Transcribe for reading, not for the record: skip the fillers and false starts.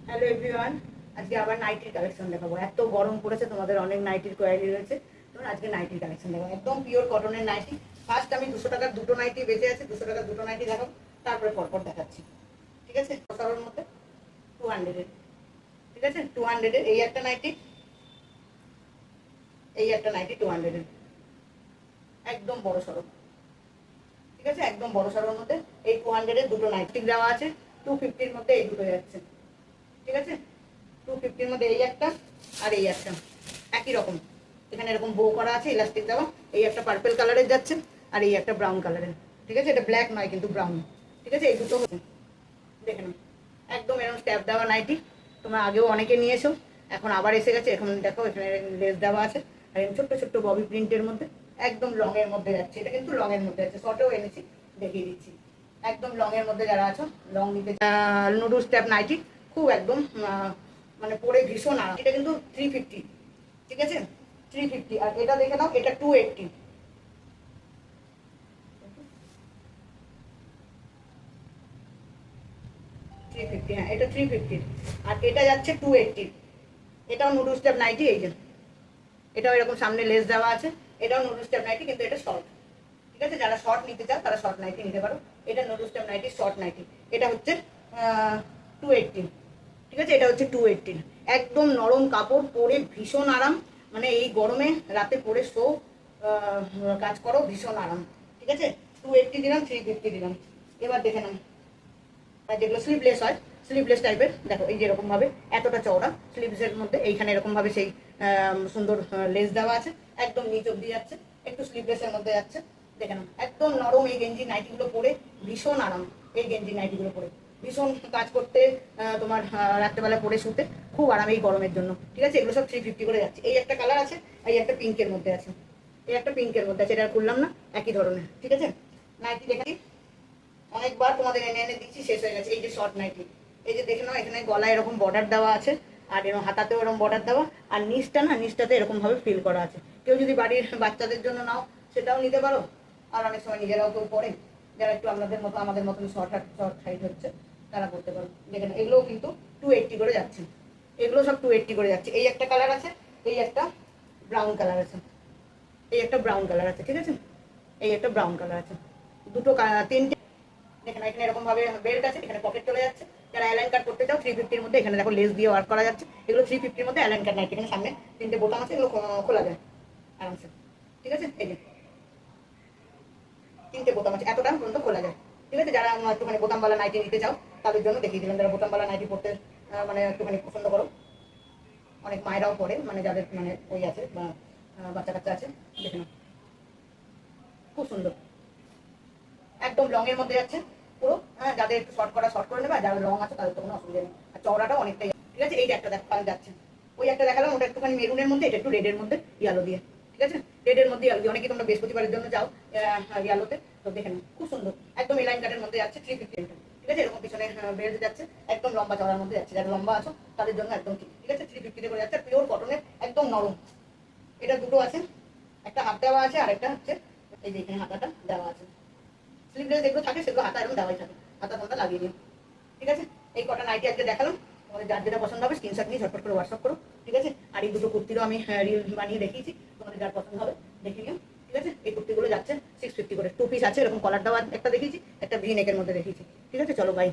Hello everyone, আজকে আবার নাইটির collection দেখাবো। এত গরম পড়েছে, তোমাদের অনেক নাইটির কোয়ারি রয়েছে। তোমার আজকে নাইটির কালেকশন দেখাবো, একদম পিওর কটনের নাইটি। ফার্স্ট আমি 200 টাকার দুটো নাইটি বেঁচে আছে, 200 টাকার দুটো নাইটি দেখাবো, তারপরে পরপর দেখাচ্ছি। ঠিক আছে, সবার মধ্যে 200-এর, ঠিক আছে, 200-এর এই একটা নাইটি, এই একটা নাইটি 200-এর, একদম বড় সড়ো। ঠিক আছে, একদম বড় সড়োর মধ্যে এই 200-এর দুটো নাইটি দেওয়া আছে। 250-র মধ্যে এই দুটো যাচ্ছে। ঠিক আছে, 250-র মধ্যে এই একটা আর এই একটা একই রকম। এখানে এরকম বো করা আছে, ইলাস্টিক দেওয়া। এই একটা পার্পল কালারের যাচ্ছে আর এই একটা ব্রাউন কালারের। ঠিক আছে, এটা ব্ল্যাক নয় কিন্তু ব্রাউন। ঠিক আছে, এই দুটো হচ্ছে, দেখে নাও, একদম এরকম স্ট্যাপ দেওয়া নাইটি। তোমরা আগেও অনেকে নিয়েছো, এখন আবার এসে গেছে। এখন দেখো এখানে লেস দেওয়া আছে আর ছোট্ট ছোট্ট ববি প্রিন্টের মধ্যে, একদম লং এর মধ্যে যাচ্ছে। এটা কিন্তু লং এর মধ্যে আছে, শর্টেও এনেছি, দেখিয়ে দিচ্ছি। একদম লং এর মধ্যে যারা আছো, লং নিতে নুডল স্ট্যাপ নাইটি, খুব একদম মানে পরে ভীষণ আরাম। এটা কিন্তু 350, ঠিক আছে, 350। আর এটা দেখে নাও, এটা 280। 350, হ্যাঁ এটা 350। আর এটা যাচ্ছে 280। এটাও নুডল স্টেপ নাইটি, এই যে এটাও এরকম সামনে লেস দেওয়া আছে। এটাও নুডল স্টেপ নাইটি, কিন্তু এটা শর্ট। ঠিক আছে, যারা শর্ট নিতে চাও তারা শর্ট নাইটি নিতে পারো। এটা noodle strap nighty, short nighty. এটা হচ্ছে 280। ঠিক আছে, এটা হচ্ছে 280। একদম নরম কাপড়, পরে ভীষণ আরাম। মানে এই গরমে রাতে পরে শো, কাজ করো, ভীষণ আরাম। ঠিক আছে, 280 দিলাম, 350 দিলাম। এবার দেখে নাও, আর যেগুলো স্লিভলেস হয়, স্লিভলেস টাইপের, দেখো এই যে এরকম ভাবে এতটা চওড়া স্লিভসের মধ্যে এইখানে এরকম ভাবে সেই সুন্দর লেস দেওয়া আছে, একদম নিচ অব্দি যাচ্ছে, একটু স্লিভলেসের মধ্যে যাচ্ছে। দেখে নাও, একদম নরম। এই গেঞ্জি নাইটিগুলো পরে ভীষণ আরাম। এই গেঞ্জি নাইটিগুলো পরে ভীষণ কাজ করতে, তোমার রাত্রেবেলা পরে শুতে খুব আরাম এই গরমের জন্য। ঠিক আছে, এগুলো সব 350 করে যাচ্ছে। এই একটা কালার আছে, এই একটা পিঙ্কের মধ্যে আছে, এই একটা পিঙ্কের মধ্যে আছে, এটা করলাম না, একই ধরনের। ঠিক আছে, নাইটি দেখে অনেকবার তোমাদের এনে এনে দিচ্ছি, শেষ হয়ে গেছে। এই যে শর্ট নাইটি, এই যে দেখে নাও, এখানে গলায় এরকম বর্ডার দেওয়া আছে, আর এরকম হাতাতেও এরকম বর্ডার দেওয়া, আর নিচটা না, নিচটাতে এরকম ভাবে ফিল করা আছে। কেউ যদি বাড়ির বাচ্চাদের জন্য নাও, সেটাও নিতে পারো। আর অনেক সময় নিজেরাও কেউ পরে, যারা একটু আমাদের মতন শর্ট হাইট হচ্ছে, তারা করতে পারো। দেখে নাও, এগুলোও কিন্তু 280 করে যাচ্ছে। এগুলো সব 280 করে যাচ্ছে। এই একটা কালার আছে, এই একটা ব্রাউন কালার আছে, এই একটা ব্রাউন কালার আছে। ঠিক আছে, এই একটা ব্রাউন কালার আছে, দুটো তিনটে। এখানে এখানে এরকম ভাবে বেল্ট আছে, এখানে পকেট চলে যাচ্ছে। যারা অ্যালাইন কাট করতে চাও 350-র মধ্যে, এখানে দেখো লেস দিয়ে ওয়ার্ক করা যাচ্ছে। এগুলো 350-র মধ্যে অ্যালাইন কাট নাইটি। এখানে সামনে তিনটে বোতাম আছে, এগুলো খোলা যায় আরামসে। ঠিক আছে, এই যে তিনটে বোতাম আছে, এতটা পর্যন্ত খোলা যায়। ঠিক আছে, যারা একটুখানি বোতামওয়ালা নাইটি নিতে চাও তাদের জন্য দেখিয়ে দিলাম। যারা বোতামওয়ালা নাইটি পড়তে মানে একটুখানি পছন্দ করো, অনেক মায়েরাও পড়ে, মানে যাদের মানে ওই আছে বা বাচ্চা কাচ্চা আছে, দেখে নাও, খুব সুন্দর। একদম লং এর মধ্যে যাচ্ছে পুরো। হ্যাঁ, যাদের একটু শর্ট করে নেবে, আর যারা লং আছে তাদের তো কোনো অসুবিধা নেই। আর চওড়াটাও অনেকটাই। ঠিক আছে, এই যে একটা কালার যাচ্ছে, ওই একটা দেখালাম, ওটা একটুখানি মেরুনের মধ্যে, এটা একটু রেডের মধ্যে ইয়ালো দিয়ে। ঠিক আছে, রেডের মধ্যে ইয়ালো দিয়ে। অনেকে তোমরা বৃহস্পতিবারের জন্য যাও ইয়ালোতে, তো দেখে নাও, খুব সুন্দর। একদম এলাইন কাটের মধ্যে যাচ্ছে, 350। ঠিক আছে, এরকম পিছনে বেল্ট যাচ্ছে, একদম লম্বা চওড়ার মধ্যে যাচ্ছে। যারা লম্বা আছো তাদের জন্য একদম ঠিক। ঠিক আছে, 350 করে যাচ্ছে, পিওর কটনের, একদম নরম। এটা দুটো আছে, একটা হাত দেওয়া আছে, আর একটা হচ্ছে এই যে এখানে হাতাটা দেওয়া আছে। স্লিভলেস যেগুলো থাকে সেগুলো হাতা এরকম দেওয়াই থাকে, হাতা তোমরা লাগিয়ে দিও। ঠিক আছে, এই কটা নাইটি আজকে দেখালাম। তোমাদের যার যেটা পছন্দ হবে স্ক্রিনশট নিয়ে ঝটপট করে হোয়াটসঅ্যাপ করো। ঠিক আছে, আর এই দুটো কুর্তিরও আমি রিল বানিয়ে দেখিয়েছি, তোমাদের যার পছন্দ হবে দেখে নিও। ঠিক আছে, এই কুর্তিগুলো যাচ্ছে 650 করে। 2 পিস আছে, এরকম কলার দেওয়া একটা দেখিয়েছি, একটা ভি নেকের মধ্যে দেখিয়েছি। ঠিক আছে, চলো বাই।